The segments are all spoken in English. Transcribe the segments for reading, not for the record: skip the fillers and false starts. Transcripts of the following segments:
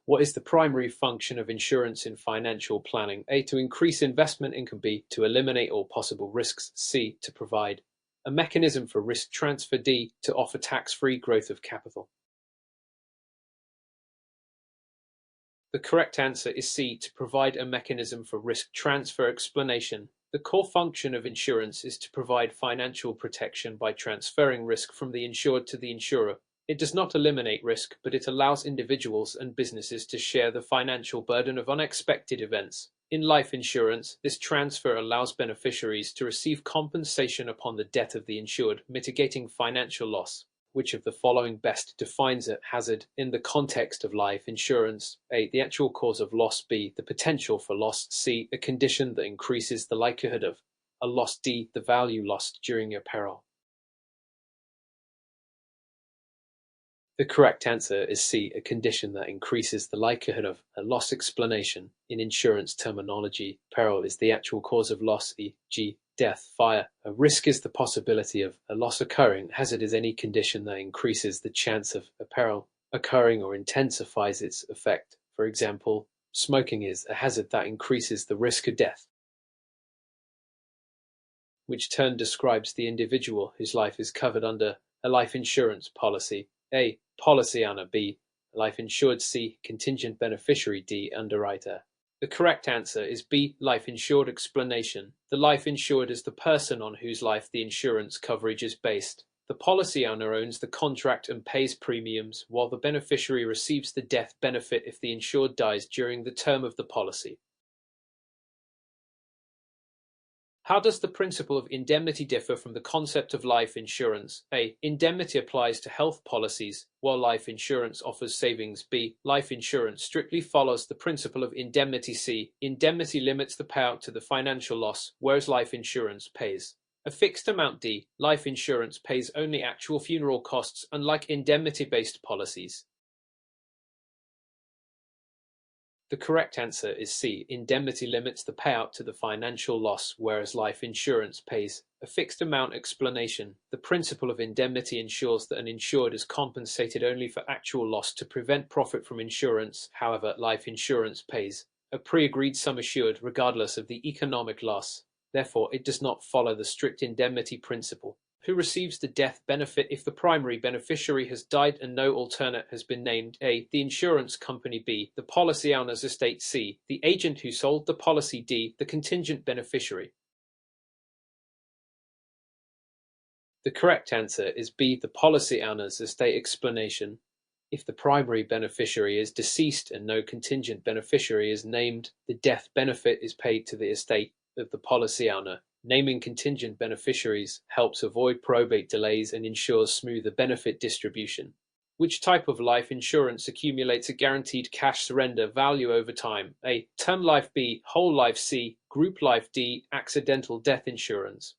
What is the primary function of insurance in financial planning? A. To increase investment income. B. To eliminate all possible risks. C. To provide a mechanism for risk transfer. D. To offer tax-free growth of capital. The correct answer is C. To provide a mechanism for risk transfer. Explanation. The core function of insurance is to provide financial protection by transferring risk from the insured to the insurer. It does not eliminate risk, but it allows individuals and businesses to share the financial burden of unexpected events. In life insurance, this transfer allows beneficiaries to receive compensation upon the death of the insured, mitigating financial loss. Which of the following best defines a hazard in the context of life insurance? A. The actual cause of loss. B. The potential for loss. C. A condition that increases the likelihood of a loss. D. The value lost during a peril. The correct answer is C. A condition that increases the likelihood of a loss. Explanation. In insurance terminology, peril is the actual cause of loss, e.g., death, fire. A risk is the possibility of a loss occurring. Hazard is any condition that increases the chance of a peril occurring or intensifies its effect. For example, smoking is a hazard that increases the risk of death. Which term describes the individual whose life is covered under a life insurance policy? A. Policy owner. B. Life insured. C. Contingent beneficiary. D. Underwriter. The correct answer is B. Life insured. Explanation. The life insured is the person on whose life the insurance coverage is based. The policy owner owns the contract and pays premiums, while the beneficiary receives the death benefit if the insured dies during the term of the policy. How does the principle of indemnity differ from the concept of life insurance? A. Indemnity applies to health policies, while life insurance offers savings. B. Life insurance strictly follows the principle of indemnity. C. Indemnity limits the payout to the financial loss, whereas life insurance pays a fixed amount. D. Life insurance pays only actual funeral costs, unlike indemnity-based policies. The correct answer is C. Indemnity limits the payout to the financial loss, whereas life insurance pays a fixed amount. Explanation. The principle of indemnity ensures that an insured is compensated only for actual loss to prevent profit from insurance. However, life insurance pays a pre-agreed sum assured regardless of the economic loss. Therefore, it does not follow the strict indemnity principle. Who receives the death benefit if the primary beneficiary has died and no alternate has been named? A. The insurance company. B. The policy owner's estate. C. The agent who sold the policy. D. The contingent beneficiary. The correct answer is B. The policy owner's estate. Explanation. If the primary beneficiary is deceased and no contingent beneficiary is named, the death benefit is paid to the estate of the policy owner. Naming contingent beneficiaries helps avoid probate delays and ensures smoother benefit distribution. Which type of life insurance accumulates a guaranteed cash surrender value over time? A. Term life. B. Whole life. C. Group life. D. Accidental death insurance.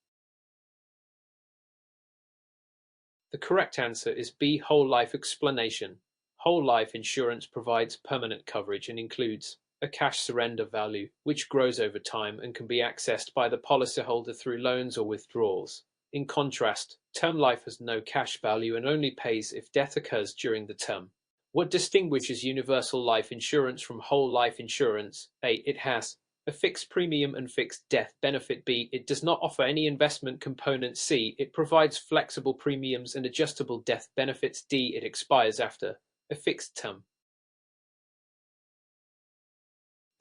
The correct answer is B. Whole life. Explanation. Whole life insurance provides permanent coverage and includes a cash surrender value, which grows over time and can be accessed by the policyholder through loans or withdrawals. In contrast, term life has no cash value and only pays if death occurs during the term. What distinguishes universal life insurance from whole life insurance? A. It has a fixed premium and fixed death benefit. B. It does not offer any investment component. C. It provides flexible premiums and adjustable death benefits. D. It expires after a fixed term.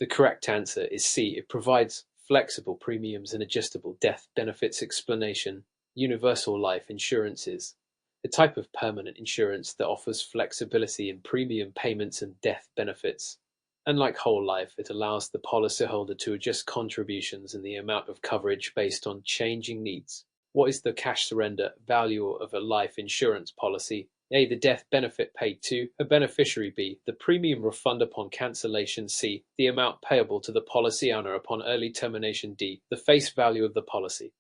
The correct answer is C. It provides flexible premiums and adjustable death benefits. Explanation. Universal life insurance is a type of permanent insurance that offers flexibility in premium payments and death benefits. Unlike whole life, it allows the policyholder to adjust contributions and the amount of coverage based on changing needs. What is the cash surrender value of a life insurance policy? A. The death benefit paid to a beneficiary. B. The premium refund upon cancellation. C. The amount payable to the policy owner upon early termination. D. The face value of the policy.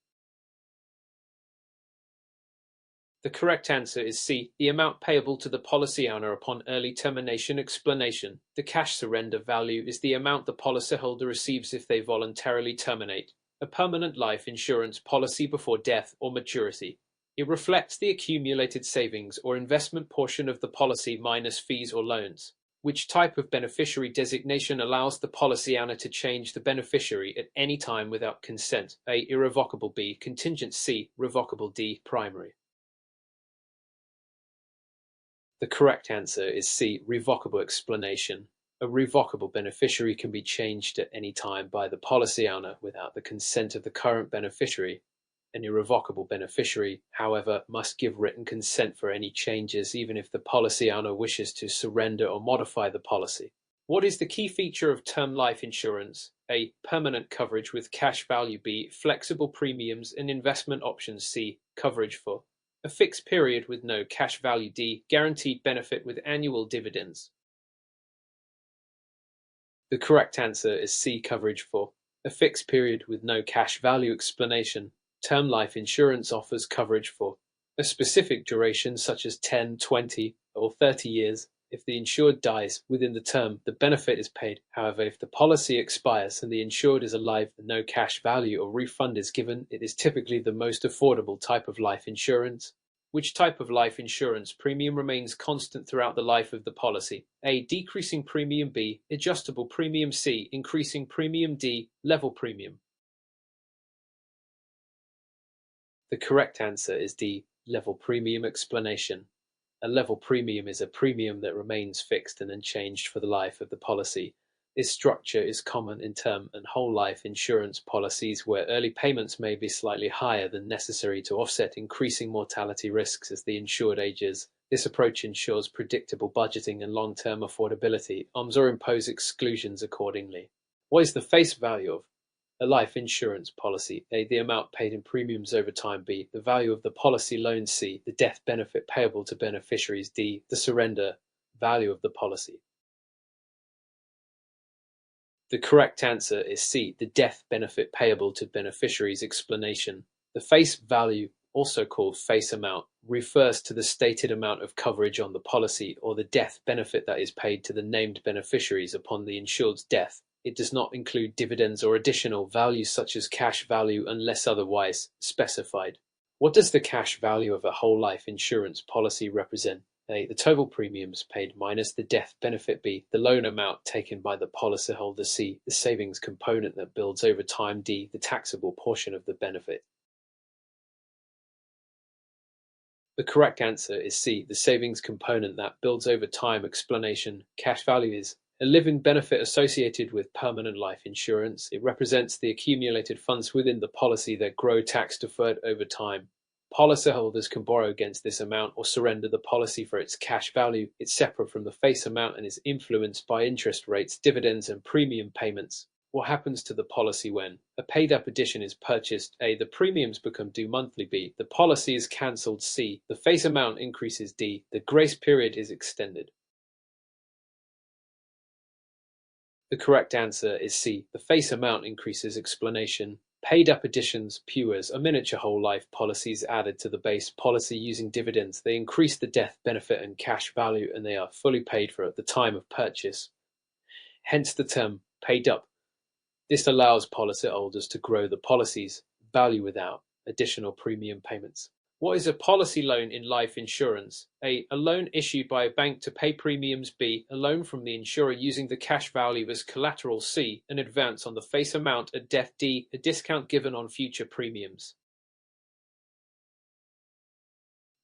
The correct answer is C. The amount payable to the policy owner upon early termination. Explanation. The cash surrender value is the amount the policyholder receives if they voluntarily terminate a permanent life insurance policy before death or maturity. It reflects the accumulated savings or investment portion of the policy minus fees or loans. Which type of beneficiary designation allows the policy owner to change the beneficiary at any time without consent? A. Irrevocable. B. Contingent. C. Revocable. D. Primary. The correct answer is C. Revocable explanation. A revocable beneficiary can be changed at any time by the policy owner without the consent of the current beneficiary. An irrevocable beneficiary, however, must give written consent for any changes, even if the policy owner wishes to surrender or modify the policy. What is the key feature of term life insurance? A. Permanent coverage with cash value. B. Flexible premiums and investment options. C. Coverage for a fixed period with no cash value. D. Guaranteed benefit with annual dividends. The correct answer is C. Coverage for a fixed period with no cash value. Explanation. Term life insurance offers coverage for a specific duration such as 10, 20, or 30 years. If the insured dies within the term, the benefit is paid. However, if the policy expires and the insured is alive and no cash value or refund is given, it is typically the most affordable type of life insurance. Which type of life insurance premium remains constant throughout the life of the policy? A. Decreasing premium. B. Adjustable premium. C. Increasing premium. D. Level premium. The correct answer is D. Level premium. Explanation. A level premium is a premium that remains fixed and unchanged for the life of the policy. This structure is common in term and whole life insurance policies where early payments may be slightly higher than necessary to offset increasing mortality risks as the insured ages. This approach ensures predictable budgeting and long-term affordability, or impose exclusions accordingly. What is the face value of a life insurance policy? A. The amount paid in premiums over time. B. The value of the policy loan. C. The death benefit payable to beneficiaries. D. The surrender value of the policy. The correct answer is C. The death benefit payable to beneficiaries. Explanation. The face value, also called face amount, refers to the stated amount of coverage on the policy or the death benefit that is paid to the named beneficiaries upon the insured's death. It does not include dividends or additional values such as cash value unless otherwise specified. What does the cash value of a whole life insurance policy represent? A. The total premiums paid minus the death benefit. B. The loan amount taken by the policyholder. C. The savings component that builds over time. D. The taxable portion of the benefit. The correct answer is C. The savings component that builds over time. Explanation. Cash value is a living benefit associated with permanent life insurance. It represents the accumulated funds within the policy that grow tax-deferred over time. Policyholders can borrow against this amount or surrender the policy for its cash value. It's separate from the face amount and is influenced by interest rates, dividends, and premium payments. What happens to the policy when a paid-up edition is purchased? A. The premiums become due monthly. B. The policy is cancelled. C. The face amount increases. D. The grace period is extended. The correct answer is C. The face amount increases. Explanation. Paid-up editions, PURs, are miniature whole-life policies added to the base policy using dividends. They increase the death benefit and cash value, and they are fully paid for at the time of purchase. Hence the term paid-up. This allows policyholders to grow the policy's value without additional premium payments. What is a policy loan in life insurance? A. A loan issued by a bank to pay premiums. B. A loan from the insurer using the cash value as collateral. C. An advance on the face amount at death. D. A discount given on future premiums.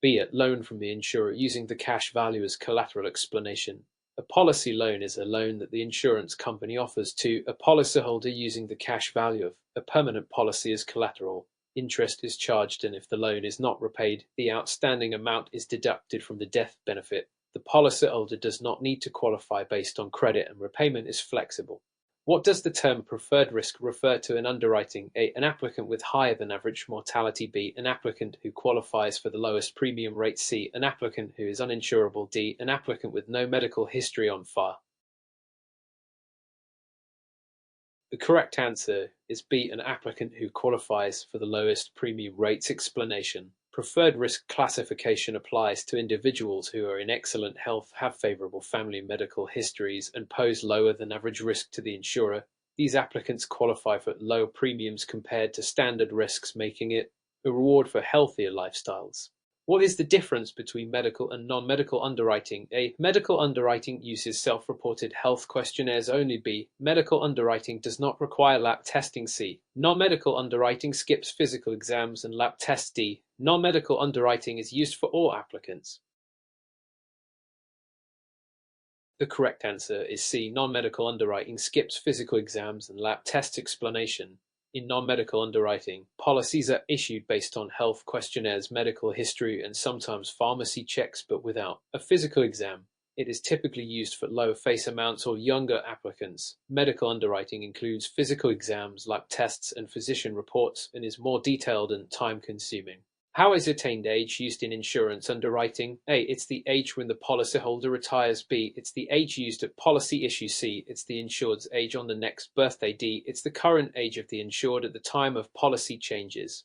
B. A loan from the insurer using the cash value as collateral. Explanation. A policy loan is a loan that the insurance company offers to a policyholder using the cash value of a permanent policy as collateral. Interest is charged, and if the loan is not repaid, the outstanding amount is deducted from the death benefit. The policyholder does not need to qualify based on credit, and repayment is flexible. What does the term preferred risk refer to in underwriting? A. An applicant with higher than average mortality. B. An applicant who qualifies for the lowest premium rate. C. An applicant who is uninsurable. D. An applicant with no medical history on file. The correct answer is B. An applicant who qualifies for the lowest premium rates. Explanation. Preferred risk classification applies to individuals who are in excellent health, have favorable family medical histories, and pose lower than average risk to the insurer. These applicants qualify for lower premiums compared to standard risks, making it a reward for healthier lifestyles. What is the difference between medical and non-medical underwriting? A. Medical underwriting uses self-reported health questionnaires only. B. Medical underwriting does not require lab testing. C. Non-medical underwriting skips physical exams and lab tests. D. Non-medical underwriting is used for all applicants. The correct answer is C. Non-medical underwriting skips physical exams and lab tests. Explanation. In non-medical underwriting, policies are issued based on health questionnaires, medical history, and sometimes pharmacy checks, but without a physical exam. It is typically used for low face amounts or younger applicants. Medical underwriting includes physical exams, lab tests, and physician reports, and is more detailed and time-consuming. How is attained age used in insurance underwriting? A. It's the age when the policyholder retires. B. It's the age used at policy issue. C. It's the insured's age on the next birthday. D. It's the current age of the insured at the time of policy changes.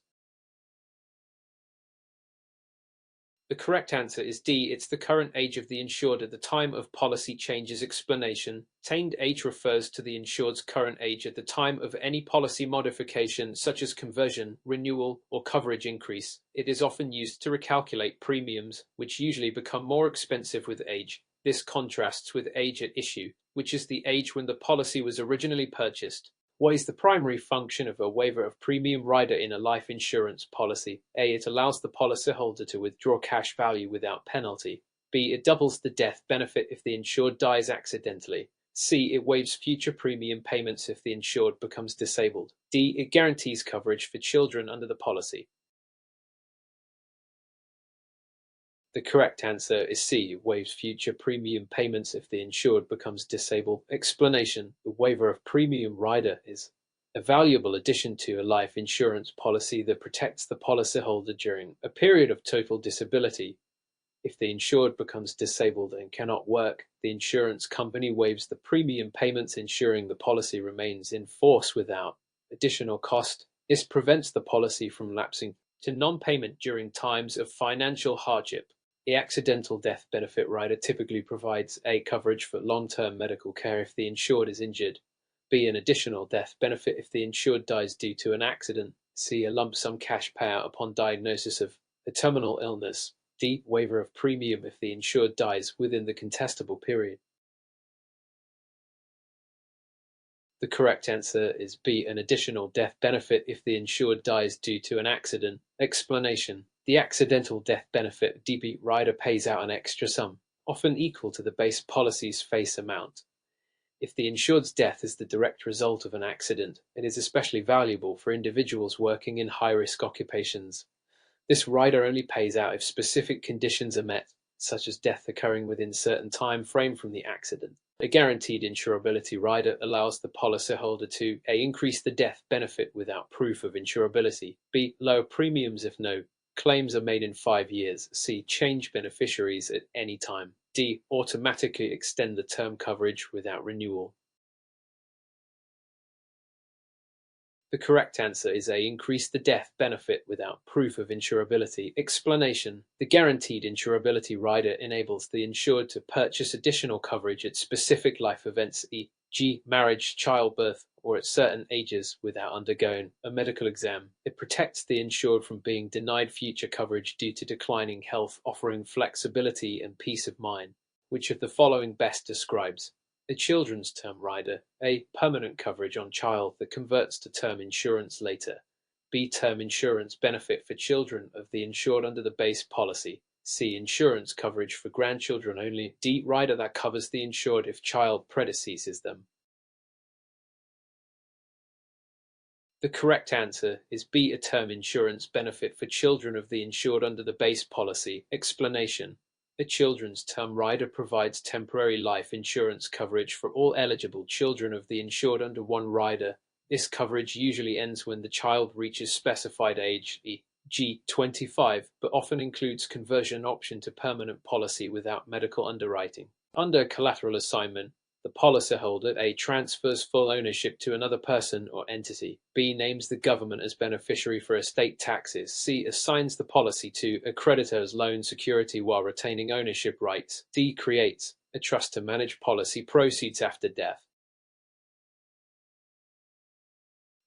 The correct answer is D. It's the current age of the insured at the time of policy changes. Explanation. Attained age refers to the insured's current age at the time of any policy modification, such as conversion, renewal, or coverage increase. It is often used to recalculate premiums, which usually become more expensive with age. This contrasts with age at issue, which is the age when the policy was originally purchased. What is the primary function of a waiver of premium rider in a life insurance policy? A. It allows the policyholder to withdraw cash value without penalty. B. It doubles the death benefit if the insured dies accidentally. C. It waives future premium payments if the insured becomes disabled. D. It guarantees coverage for children under the policy. The correct answer is C. Waives future premium payments if the insured becomes disabled. Explanation. The waiver of premium rider is a valuable addition to a life insurance policy that protects the policyholder during a period of total disability. If the insured becomes disabled and cannot work, the insurance company waives the premium payments, ensuring the policy remains in force without additional cost. This prevents the policy from lapsing to non-payment during times of financial hardship. The accidental death benefit rider typically provides A. Coverage for long-term medical care if the insured is injured. B. An additional death benefit if the insured dies due to an accident. C. A lump sum cash payout upon diagnosis of a terminal illness. D. Waiver of premium if the insured dies within the contestable period. The correct answer is B. An additional death benefit if the insured dies due to an accident. Explanation. The accidental death benefit DB rider pays out an extra sum, often equal to the base policy's face amount. If the insured's death is the direct result of an accident, it is especially valuable for individuals working in high-risk occupations. This rider only pays out if specific conditions are met, such as death occurring within a certain time frame from the accident. A guaranteed insurability rider allows the policyholder to A. Increase the death benefit without proof of insurability. B. Lower premiums if no claims are made in 5 years. C. Change beneficiaries at any time. D. Automatically extend the term coverage without renewal. The correct answer is A. Increase the death benefit without proof of insurability. Explanation. The guaranteed insurability rider enables the insured to purchase additional coverage at specific life events, e.g. marriage, childbirth, or at certain ages without undergoing a medical exam. It protects the insured from being denied future coverage due to declining health, offering flexibility and peace of mind. Which of the following best describes a children's term rider? A. Permanent coverage on child that converts to term insurance later. B. Term insurance benefit for children of the insured under the base policy. C. Insurance coverage for grandchildren only. D. Rider that covers the insured if child predeceases them. The correct answer is B. A term insurance benefit for children of the insured under the base policy. Explanation. A children's term rider provides temporary life insurance coverage for all eligible children of the insured under one rider. This coverage usually ends when the child reaches specified age, e.g. 25, but often includes conversion option to permanent policy without medical underwriting. Under collateral assignment, the policyholder A. transfers full ownership to another person or entity. B. names the government as beneficiary for estate taxes. C. assigns the policy to a creditor as loan security while retaining ownership rights. D. creates a trust to manage policy proceeds after death.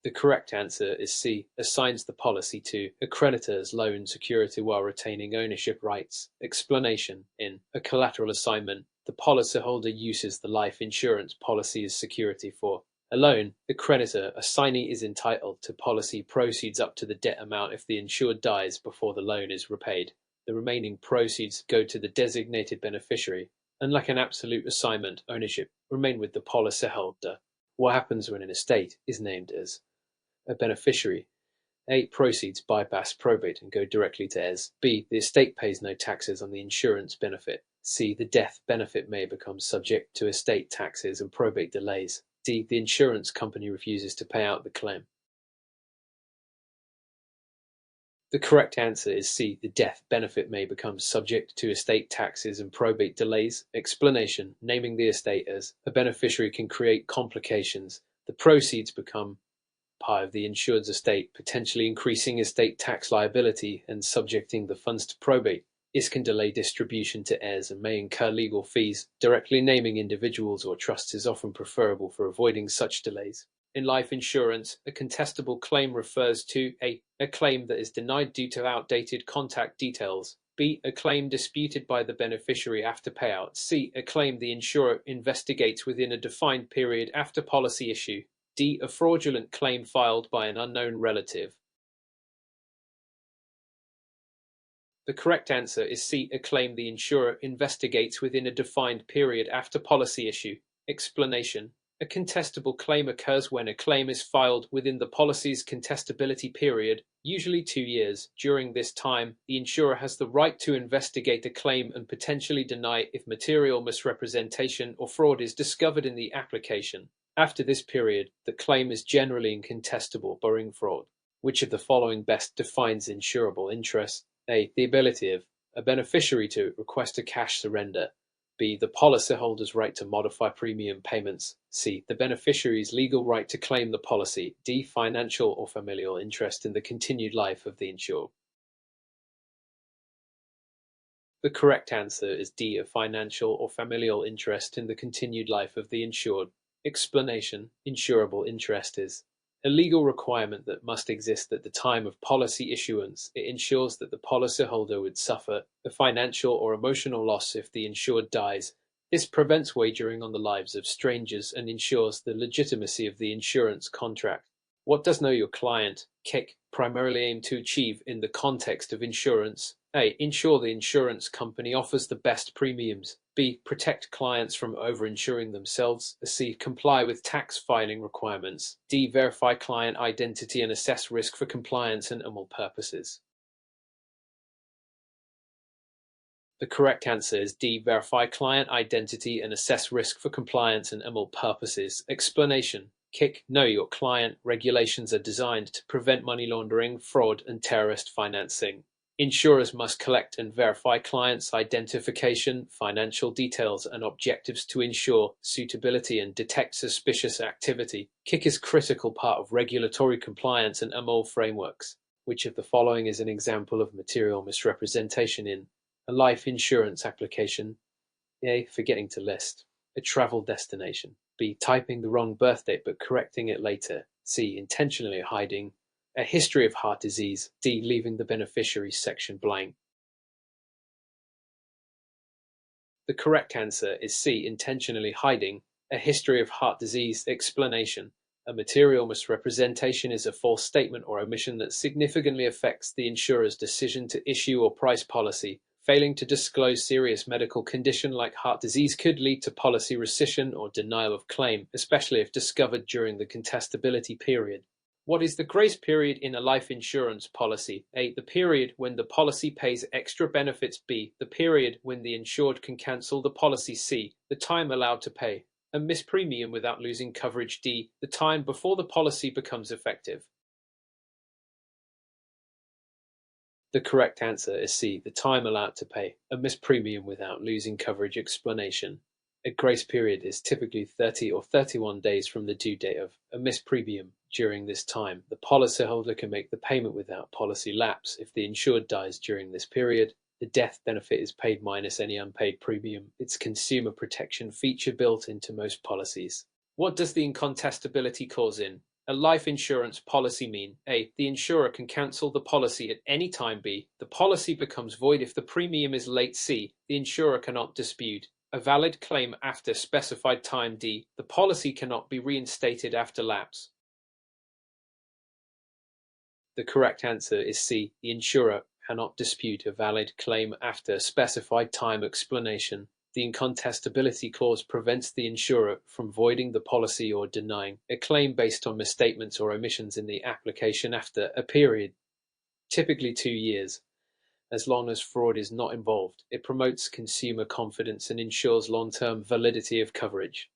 The correct answer is C. Assigns the policy to a creditor's loan security while retaining ownership rights. Explanation: in a collateral assignment, the policyholder uses the life insurance policy as security for a loan. The creditor assignee is entitled to policy proceeds up to the debt amount if the insured dies before the loan is repaid. The remaining proceeds go to the designated beneficiary. Unlike an absolute assignment, ownership remain with the policyholder. What happens when an estate is named as a beneficiary? A. Proceeds bypass probate and go directly to heirs. B. The estate pays no taxes on the insurance benefit. C. The death benefit may become subject to estate taxes and probate delays. D. The insurance company refuses to pay out the claim. The correct answer is C. The death benefit may become subject to estate taxes and probate delays. Explanation: naming the estate as a beneficiary can create complications. The proceeds become part of the insured's estate, potentially increasing estate tax liability and subjecting the funds to probate. This can delay distribution to heirs and may incur legal fees. Directly naming individuals or trusts is often preferable for avoiding such delays. In life insurance, a contestable claim refers to a claim that is denied due to outdated contact details. B. A claim disputed by the beneficiary after payout. C. A claim the insurer investigates within a defined period after policy issue. D. A fraudulent claim filed by an unknown relative. The correct answer is C. A claim the insurer investigates within a defined period after policy issue. Explanation: a contestable claim occurs when a claim is filed within the policy's contestability period, usually 2 years. During this time, the insurer has the right to investigate a claim and potentially deny it if material misrepresentation or fraud is discovered in the application. After this period, the claim is generally incontestable barring fraud. Which of the following best defines insurable interest? A. The ability of a beneficiary to request a cash surrender. B. The policyholder's right to modify premium payments. C. The beneficiary's legal right to claim the policy. D. Financial or familial interest in the continued life of the insured. The correct answer is D. A financial or familial interest in the continued life of the insured. Explanation: insurable interest is a legal requirement that must exist at the time of policy issuance. It ensures that the policyholder would suffer a financial or emotional loss if the insured dies. This prevents wagering on the lives of strangers and ensures the legitimacy of the insurance contract. What does Know Your Client (KIC) primarily aim to achieve in the context of insurance? A. Ensure the insurance company offers the best premiums. B. Protect clients from over-insuring themselves. C. Comply with tax filing requirements. D. Verify client identity and assess risk for compliance and AML purposes. The correct answer is D. Verify client identity and assess risk for compliance and AML purposes. Explanation: KIC Know Your Client regulations are designed to prevent money laundering, fraud, and terrorist financing. Insurers must collect and verify clients' identification, financial details, and objectives to ensure suitability and detect suspicious activity. KIC is a critical part of regulatory compliance and AML frameworks. Which of the following is an example of material misrepresentation in a life insurance application? A. Forgetting to list a travel destination. B. Typing the wrong birth date but correcting it later. C. Intentionally hiding a history of heart disease. D. Leaving the beneficiaries section blank. The correct answer is C. Intentionally hiding a history of heart disease. Explanation: a material misrepresentation is a false statement or omission that significantly affects the insurer's decision to issue or price policy. Failing to disclose serious medical condition like heart disease could lead to policy rescission or denial of claim, especially if discovered during the contestability period. What is the grace period in a life insurance policy? A. The period when the policy pays extra benefits. B. The period when the insured can cancel the policy. C. The time allowed to pay a missed premium without losing coverage. D. The time before the policy becomes effective. The correct answer is C. The time allowed to pay a missed premium without losing coverage. Explanation: a grace period is typically 30 or 31 days from the due date of a missed premium. During this time, the policyholder can make the payment without policy lapse. If the insured dies during this period, the death benefit is paid minus any unpaid premium. It's a consumer protection feature built into most policies. What does the incontestability clause in A life insurance policy mean A. The insurer can cancel the policy at any time. B. The policy becomes void if the premium is late. C. The insurer cannot dispute a valid claim after specified time. D. The policy cannot be reinstated after lapse. The correct answer is C. The insurer cannot dispute a valid claim after specified time. Explanation. The incontestability clause prevents the insurer from voiding the policy or denying a claim based on misstatements or omissions in the application after a period, typically 2 years, as long as fraud is not involved. It promotes consumer confidence and ensures long-term validity of coverage.